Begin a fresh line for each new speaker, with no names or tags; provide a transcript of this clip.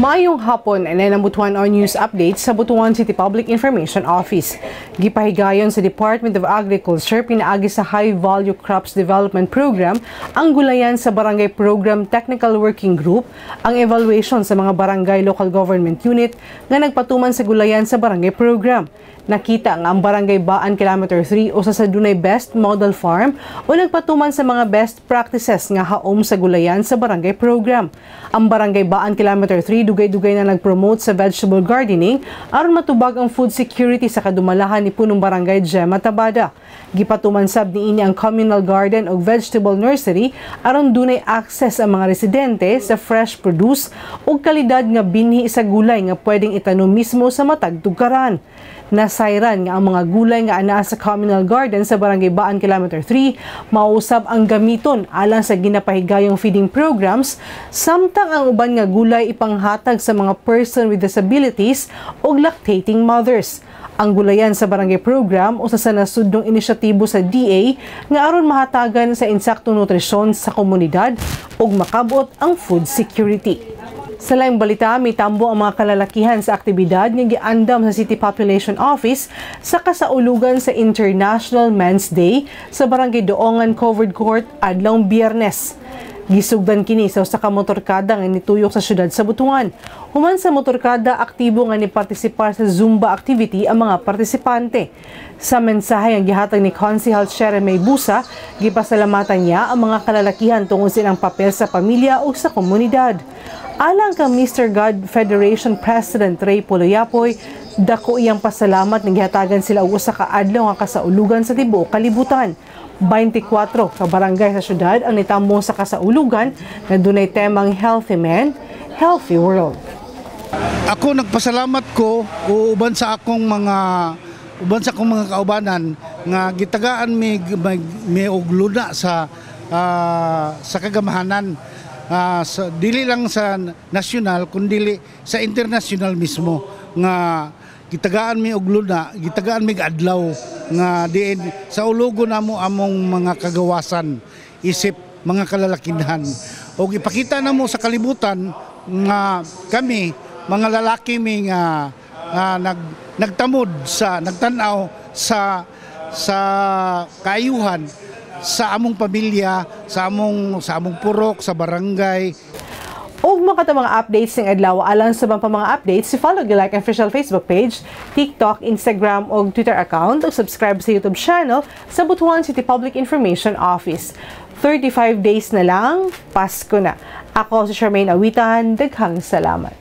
Maayong hapon and nabutuan on news updates sa Butuan City Public Information Office. Gipahigayon sa Department of Agriculture pinaagi sa High Value Crops Development Program ang gulayan sa Barangay Program Technical Working Group, ang evaluation sa mga barangay local government unit nga nagpatuman sa gulayan sa barangay program. Nakita nga ang Barangay Baan Kilometer 3 usa sa dunay best model farm o nagpatuman sa mga best practices nga haom sa gulayan sa barangay program. Ang Barangay Baan Kilometer 3 dugay-dugay na nag-promote sa vegetable gardening aron matubag ang food security sa kadumalahan ni punong barangay Gemma Tabada. Gipatuman sab niini ang communal garden o vegetable nursery aron dunay access ang mga residente sa fresh produce ug kalidad nga binhi sa gulay nga pwedeng itanom mismo sa matag tugaran. Nasayran nga ang mga gulay nga anaa sa communal garden sa Barangay Baan Kilometer 3 mausab ang gamiton alang sa ginapahigayong feeding programs, samtang ang uban nga gulay ipanghatag sa mga person with disabilities o lactating mothers. Ang gulayan sa barangay program usa sa nasudnong inisyatibo sa DA nga aron mahatagan sa insaktong nutrisyon sa komunidad ug makabot ang food security. Sa laing balita, may tambo ang mga kalalakihan sa aktibidad nga giandam sa City Population Office sa kasaulugan sa International Men's Day sa Barangay Doongan Covered Court adlawng Biyernes. Gisugdan kini sa usa ka motorkada nga nituyok sa syudad sa Butuan. Human sa motorkada, aktibo nga ni partisipar sa Zumba activity ang mga partisipante. Sa mensahe ang gihatag ni Consihal Shere May Busa, gipasalamatan niya ang mga kalalakihan tungod silang papel sa pamilya o sa komunidad. Alang kang Mr. God Federation President Ray Poloyapoy, dako iyang pasalamat na gihatagan sila og usa ka adlaw nga kasaulugan sa tibuok kalibutan. 24 ka barangay sa syudad ang nitambong sa kasaulugan na dunay temang Healthy Man, Healthy World.
Ako nagpasalamat ko uban sa akong mga kaubanan nga gitagaan mi og luna sa kagamahanan. Dili lang sa nasyonal kundi sa international mismo nga gitagaan mi og luna, gitagaan mi adlaw nga diin sa ulugo namo among mga kagawasan isip mga kalalakinhan og ipakita namo sa kalibutan nga kami mga lalaki mi nga nagtamod sa nagtan-aw sa kaayuhan sa among pamilya, sa among purok, sa barangay.
Og makata mga updates ng adlaw alang sa mga updates, follow the like official Facebook page, TikTok, Instagram ug Twitter account ug subscribe sa YouTube channel sa Butuan City Public Information Office. 35 days na lang, Pasko na. Ako si Charmaine Awitan, daghang salamat.